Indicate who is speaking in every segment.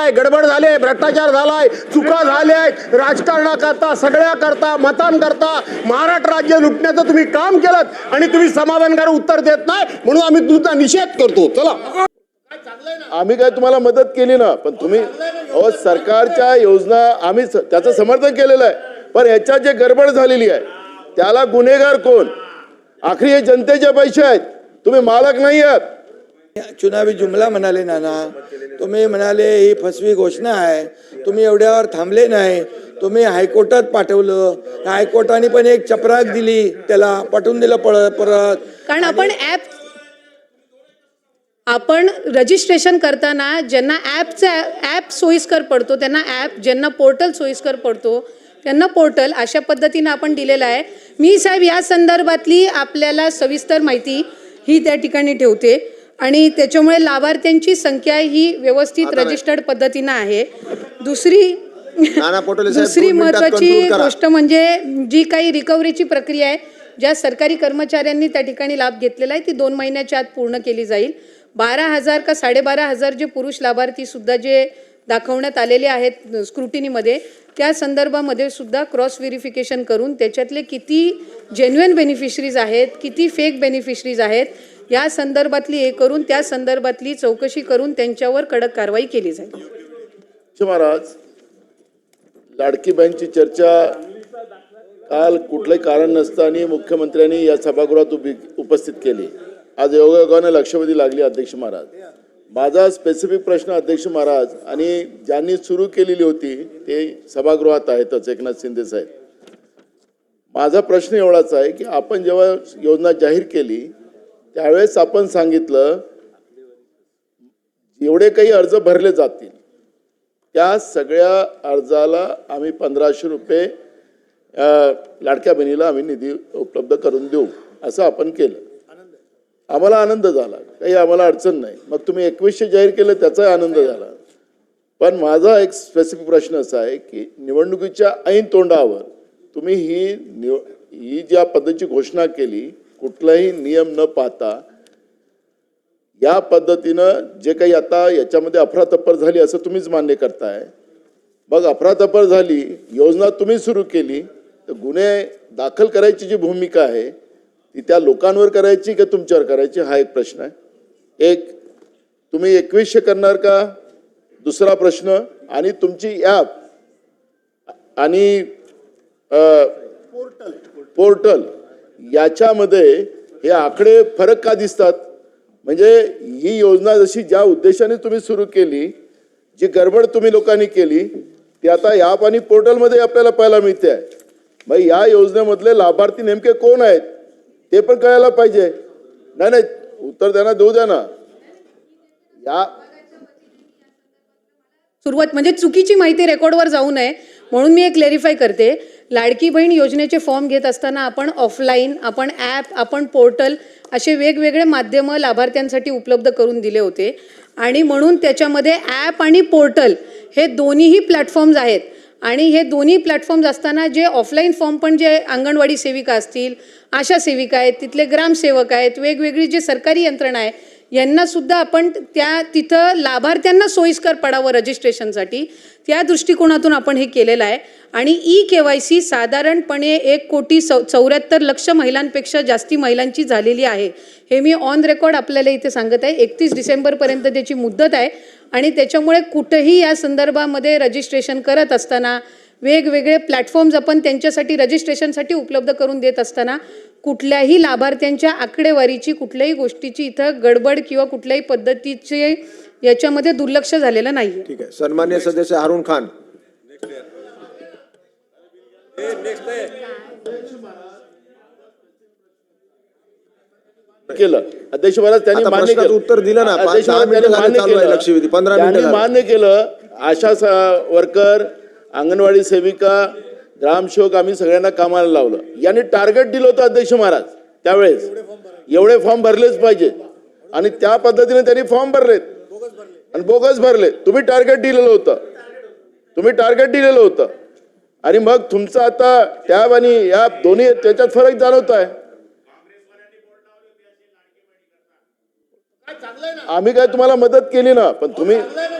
Speaker 1: झालाय, गडबड झाली, भ्रष्टाचार झालाय, चुका झाल्या आहेत, राजकारणाकरता सगळ्याकरता मतांकरता महाराष्ट्र राज्य लुटण्याचं तुम्ही काम केलं आणि तुम्ही समाधानकारक उत्तर देत नाही म्हणून आम्ही तुमचा निषेध करतो. चला,
Speaker 2: आम्ही काय तुम्हाला मदत केली ना, पण तुम्ही सरकारच्या योजना आम्ही त्याचं समर्थन केलेलं आहे, पण याच्यात जे गडबड झालेली आहे त्याला गुन्हेगार कोण? आखरी हे जनतेचे पैसे आहेत, तुम्ही मालक नाही आहात.
Speaker 3: चुनावी जुमला म्हणाले नाना, तुम्ही म्हणाले ही फसवी घोषणा आहे, तुम्ही एवढ्यावर थांबले नाही, तुम्ही हायकोर्टात पाठवलं, हायकोर्टाने पण एक चपराक दिली, त्याला पाठवून दिलं परत.
Speaker 4: कारण आपण रजिस्ट्रेशन करताना ज्यांना ॲप सोयीस्कर पडतो त्यांना ॲप, ज्यांना पोर्टल सोयीस्कर पडतो त्यांना पोर्टल, अशा पद्धतीनं आपण दिलेलं आहे. मी साहेब या संदर्भातली आपल्याला सविस्तर माहिती ही त्या ठिकाणी ठेवते आणि त्याच्यामुळे लाभार्थ्यांची संख्या ही व्यवस्थित रजिस्टर्ड पद्धतीनं आहे. दुसरी महत्त्वाची गोष्ट म्हणजे जी काही रिकव्हरीची प्रक्रिया आहे, ज्या सरकारी कर्मचाऱ्यांनी त्या ठिकाणी लाभ घेतलेला आहे ती 2 महिन्याच्या आत पूर्ण केली जाईल. 12,000 का 12,500 जे पुरुष लाभार्थी सुद्धा जे दाखवण्यात आलेले आहेत स्क्रुटिनीमध्ये, त्या संदर्भामध्ये सुद्धा क्रॉस व्हेरिफिकेशन करून त्याच्यातले किती जेन्युइन बेनिफिशरीज आहेत, किती फेक बेनिफिशरीज आहेत, या संदर्भातली हे करून त्या संदर्भातली चौकशी करून त्यांच्यावर कडक कारवाई केली जाईल.
Speaker 2: महाराज, लाडकी बहीणची चर्चा काल कुठलंही कारण नसताना मुख्यमंत्र्यांनी या सभागृहात उपस्थित केली. आज योगायोगाने लक्षवेधी लागली. अध्यक्ष महाराज, माझा स्पेसिफिक प्रश्न अध्यक्ष महाराज, आणि ज्यांनी सुरू केलेली होती ते सभागृहात आहेतच, एकनाथ शिंदे साहेब. माझा प्रश्न एवढाच आहे की आपण जेव्हा योजना जाहीर केली त्यावेळेस आपण सांगितलं एवढे काही अर्ज भरले जातील त्या सगळ्या अर्जाला आम्ही 1,500 रुपये लाडक्या बहिणीला आम्ही निधी उपलब्ध करून देऊ, असं आपण केलं. आम्हाला आनंद झाला, काही आम्हाला अडचण नाही. मग तुम्ही 2100 जाहीर केलं त्याचाही आनंद झाला. पण माझा एक स्पेसिफिक प्रश्न असा आहे की निवडणुकीच्या ऐन तोंडावर तुम्ही ही ज्या पद्धतीची घोषणा केली, कुठलाही नियम न पाहता या पद्धतीनं जे काही आता याच्यामध्ये अफरातफर झाली असं तुम्हीच मान्य करताय. मग अफरातफर झाली, योजना तुम्ही सुरू केली, तर गुन्हे दाखल करायची जी भूमिका आहे ती त्या लोकांवर करायची का तुमच्यावर करायची, हा एक प्रश्न आहे. एक, तुम्ही 2100 करणार का? दुसरा प्रश्न, आणि तुमची ॲप आणि पोर्टल याच्यामध्ये हे आकडे फरक का दिसतात? म्हणजे ही योजना जशी ज्या उद्देशाने तुम्ही सुरू केली, जी गडबड तुम्ही लोकांनी केली ती आता ॲप आणि पोर्टलमध्ये आपल्याला पाहायला मिळते आहे. मग या योजनेमधले लाभार्थी नेमके कोण आहेत ते पण कळायला पाहिजे. नाही, उत्तर द्या ना, देऊ द्या ना. या
Speaker 4: सुरुवात म्हणजे चुकीची माहिती रेकॉर्डवर जाऊ नये म्हणून मी एक क्लेरिफाय करते. लाडकी बहीण योजनेचे फॉर्म घेत असताना आपण ऑफलाईन, आपण ॲप, आपण पोर्टल असे वेगवेगळे माध्यमं लाभार्थ्यांसाठी उपलब्ध करून दिले होते आणि म्हणून त्याच्यामध्ये ॲप आणि पोर्टल हे दोन्हीही प्लॅटफॉर्म्स आहेत. आणि हे दोन्ही प्लॅटफॉर्म्स असताना जे ऑफलाईन फॉर्म पण जे अंगणवाडी सेविका असतील, आशा सेविका आहेत, तिथले ग्रामसेवक आहेत, वेगवेगळी जे सरकारी यंत्रणा आहे, यांनासुद्धा आपण तिथं लाभार्थ्यांना सोयीस्कर पडावं रजिस्ट्रेशनसाठी, त्या दृष्टिकोनातून आपण हे केलेलं आहे. आणि KYC साधारणपणे 1,74,00,000 महिलांपेक्षा जास्ती महिलांची झालेली आहे. हे मी ऑन रेकॉर्ड आपल्याला इथे सांगत आहे. 31 डिसेंबरपर्यंत त्याची मुदत आहे आणि त्याच्यामुळे कुठंही या संदर्भामध्ये रजिस्ट्रेशन करत असताना वेगवेगळे प्लॅटफॉर्म्स आपण त्यांच्यासाठी रजिस्ट्रेशनसाठी उपलब्ध करून देत असताना कुठल्याही लाभार्थ्यांच्या आकडेवारीची, कुठल्याही गोष्टीची इथं गडबड किंवा कुठल्याही पद्धतीचे याच्यामध्ये दुर्लक्ष झालेलं नाही.
Speaker 5: ठीक आहे. सन्माननीय सदस्य हारून खान.
Speaker 2: केलं अध्यक्ष महाराज, त्यांनी मान्य केलं,
Speaker 5: उत्तर दिलं ना. 5-10 मिनिटं झाले चालू आहे लक्षवेधी, 15 मिनिटं
Speaker 2: मान्य केलं. आशा वर्कर, अंगणवाडी सेविका, ग्रामसेवक आम्ही सगळ्यांना कामाला लावलं. यांनी टार्गेट दिलं होतं अध्यक्ष महाराज त्यावेळेस, एवढे फॉर्म भरलेच पाहिजे आणि त्या पद्धतीने त्यांनी फॉर्म भरलेत आणि बोगस भरले. तुम्ही टार्गेट दिलेलं होतं आणि मग तुमचं आता टॅब आणि या दोन्ही त्याच्यात फरक जाणवत आहे. आम्ही काय तुम्हाला मदत केली ना, पण तुम्ही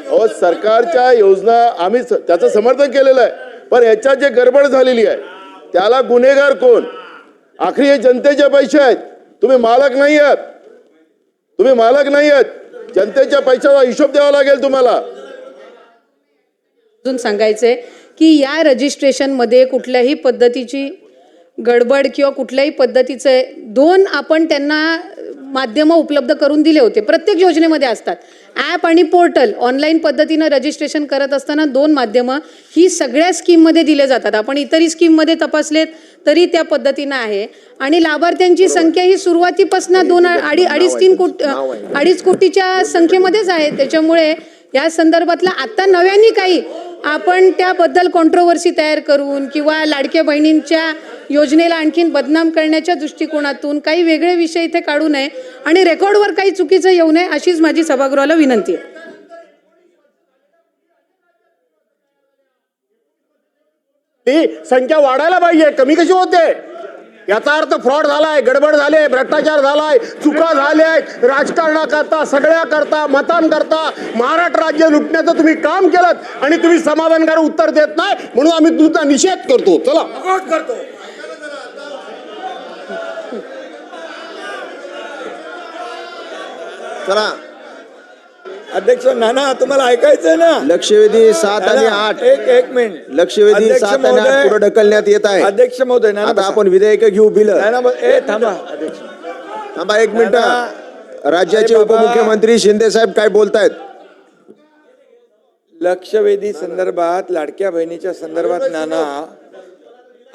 Speaker 2: अहो सरकारच्या योजना आम्ही त्याचं समर्थन केलेलं आहे, पण याच्यात जे गडबड झालेली आहे त्याला गुन्हेगार कोण? आखरी हे जनतेचे पैसे आहेत, तुम्ही मालक नाही आहात, तुम्ही मालक नाही आहात. जनतेच्या पैशाचा हिशोब द्यावा लागेल तुम्हाला.
Speaker 4: अजून सांगायचंय की या रजिस्ट्रेशनमध्ये कुठल्याही पद्धतीची गडबड किंवा कुठल्याही पद्धतीचे दोन आपण त्यांना माध्यमं उपलब्ध करून दिले होते. प्रत्येक योजनेमध्ये असतात ॲप आणि पोर्टल. ऑनलाईन पद्धतीनं रजिस्ट्रेशन करत असताना दोन माध्यमं ही सगळ्या स्कीममध्ये दिले जातात. आपण इतरही स्कीममध्ये तपासलेत तरी त्या पद्धतीनं आहे. आणि लाभार्थ्यांची संख्या ही सुरुवातीपासून अडीच कोटीच्या संख्येमध्येच आहे. त्याच्यामुळे या संदर्भातला आता नव्याने काही आपण त्याबद्दल कॉन्ट्रोवर्सी तयार करून किंवा लाडक्या बहिणींच्या योजनेला आणखीन बदनाम करण्याच्या दृष्टिकोनातून काही वेगळे विषय इथे काढू नये आणि रेकॉर्डवर काही चुकीचं येऊ नये अशीच माझी सभागृहाला विनंती आहे.
Speaker 1: ती संख्या वाढायला पाहिजे, कमी कशी होते? याचा अर्थ फ्रॉड झालाय, गडबड झाले, भ्रष्टाचार झालाय, चुका झाल्या आहेत, राजकारणाकरता सगळ्या करता मतांकरता महाराष्ट्र राज्य लुटण्याचं तुम्ही काम केलं आणि तुम्ही समाधानकारक उत्तर देत नाही म्हणून आम्ही तुमचा निषेध करतो. चला
Speaker 5: चला
Speaker 3: अध्यक्ष नाना तुम्हाला ऐकायचंय ना?
Speaker 5: लक्षवेधी 7 आणि 8
Speaker 3: एक मिनिट.
Speaker 5: लक्षवेधी 7 आणि 8 पुढे ढकलण्यात येत आहे.
Speaker 3: अध्यक्ष महोदय नाना
Speaker 5: आता आपण विधेयक घेऊ. बिल
Speaker 3: थांबा अध्यक्ष.
Speaker 5: थांबा एक मिनिट. राज्याचे उपमुख्यमंत्री शिंदे साहेब काय बोलतायत?
Speaker 3: लक्षवेधी संदर्भात लाडक्या बहिणीच्या संदर्भात नाना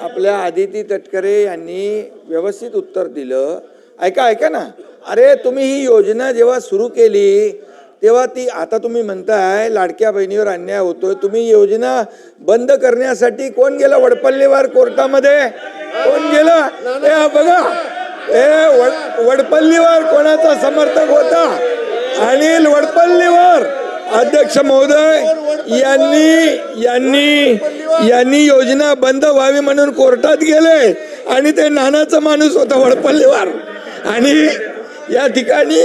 Speaker 3: आपल्या आदिती तटकरे यांनी व्यवस्थित उत्तर दिलं. ऐका ना. अरे तुम्ही ही योजना जेव्हा सुरू केली तेव्हा ती आता तुम्ही म्हणताय लाडक्या बहिणीवर अन्याय होतोय. तुम्ही योजना बंद करण्यासाठी कोण गेला वडपल्लीवर कोर्टामध्ये? कोण गेला? बघा वडपल्लीवर कोणाचा समर्थक होता? अनिल वडपल्लीवर. अध्यक्ष महोदय यांनी योजना बंद व्हावी म्हणून कोर्टात गेले आणि ते नानाचा माणूस होता वडपल्लीवर. आणि या ठिकाणी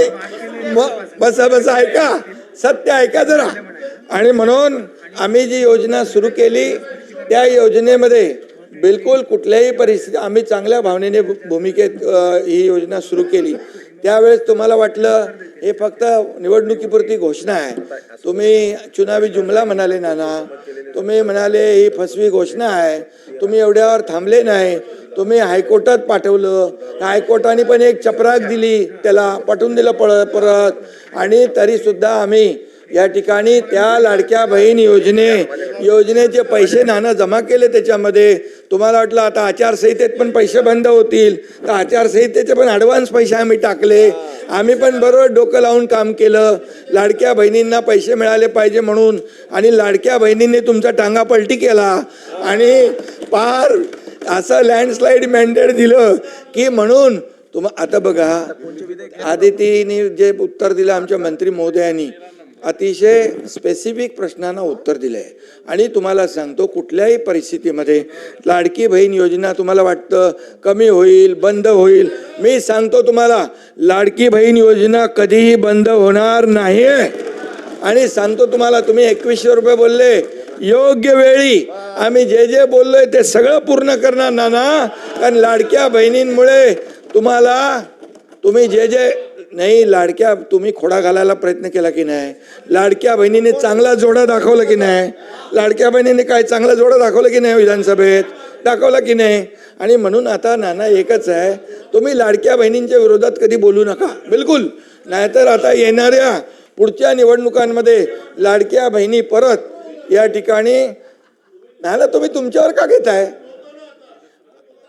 Speaker 3: बसा ऐका, सत्य ऐका जरा. आणि म्हणून आम्ही जी योजना सुरू केली त्या योजनेमध्ये बिलकुल कुठल्याही परिस्थिती आम्ही चांगल्या भावनेने भूमिकेत ही योजना सुरू केली. त्यावेळेस तुम्हाला वाटलं हे फक्त निवडणुकीपुरती घोषणा आहे. तुम्ही चुनावी जुमला म्हणाले नाना, तुम्ही म्हणाले ही फसवी घोषणा आहे. तुम्ही एवढ्यावर थांबले नाही, तुम्ही हायकोर्टात पाठवलं. हायकोर्टाने पण एक चपराक दिली, त्याला पाठवून दिलं परत. आणि तरी सुद्धा आम्ही या ठिकाणी त्या लाडक्या बहीण योजनेचे पैसे नाना जमा केले त्याच्यामध्ये. तुम्हाला वाटलं आता आचारसंहितेत पण पैसे बंद होतील, तर आचारसंहितेचे पण ॲडव्हान्स पैसे आम्ही टाकले. आम्ही पण बरोबर डोकं लावून काम केलं लाडक्या बहिणींना पैसे मिळाले पाहिजे म्हणून. आणि लाडक्या बहिणींनी तुमचा टांगा पलटी केला आणि पार असं लँडस्लाईड मॅन्डेट दिलं की म्हणून आता बघा आदितीने जे उत्तर दिलं आमच्या मंत्री महोदयांनी अतिशय स्पेसिफिक प्रश्नांना उत्तर दिलं आहे. आणि तुम्हाला सांगतो कुठल्याही परिस्थितीमध्ये लाडकी बहीण योजना तुम्हाला वाटतं कमी होईल, बंद होईल, मी सांगतो तुम्हाला लाडकी बहीण योजना कधीही बंद होणार नाही. आणि सांगतो तुम्हाला, तुम्ही 2100 रुपये बोलले, योग्य वेळी आम्ही जे जे बोललोय ते सगळं पूर्ण करणार नाना. कारण लाडक्या बहिणींमुळे तुम्ही जे नाही लाडक्या तुम्ही खोडा घालायला प्रयत्न केला की नाही? लाडक्या बहिणीने चांगला जोडा दाखवला की नाही? लाडक्या बहिणीने काय चांगला जोडा दाखवला की नाही? विधानसभेत दाखवला की नाही? आणि म्हणून आता नाना एकच आहे, तुम्ही लाडक्या बहिणींच्या विरोधात कधी बोलू नका बिलकुल. नाहीतर आता येणाऱ्या पुढच्या निवडणुकांमध्ये लाडक्या बहिणी परत या ठिकाणी नाना तुम्ही तुमच्यावर का घेताय?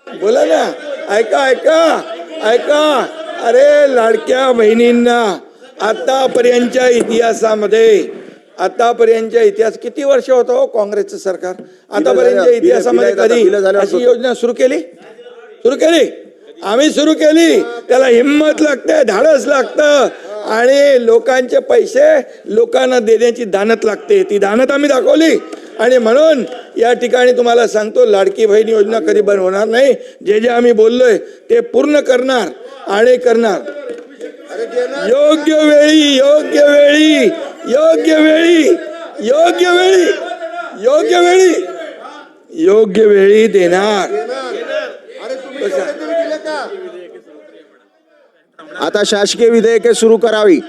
Speaker 3: बोला ना. ऐका. अरे लाडक्या बहिणींना आतापर्यंतच्या इतिहास किती वर्ष होतं हो काँग्रेसचं सरकार? आतापर्यंतच्या इतिहासामध्ये कधी अशी योजना सुरू केली? आम्ही सुरू केली. त्याला हिंमत लागते, धाडस लागतं आणि लोकांचे पैसे लोकांना देण्याची दानत लागते. ती दानत आम्ही दाखवली. आणि म्हणून या ठिकाणी तुम्हाला सांगतो लाडकी बहीण योजना कधी बंद होणार नाही. जे जे आम्ही बोललोय ते पूर्ण करणार आणि करणार. योग्य वेळी योग्य वेळी देणार.
Speaker 5: आता शासकीय विधेयके सुरू करावी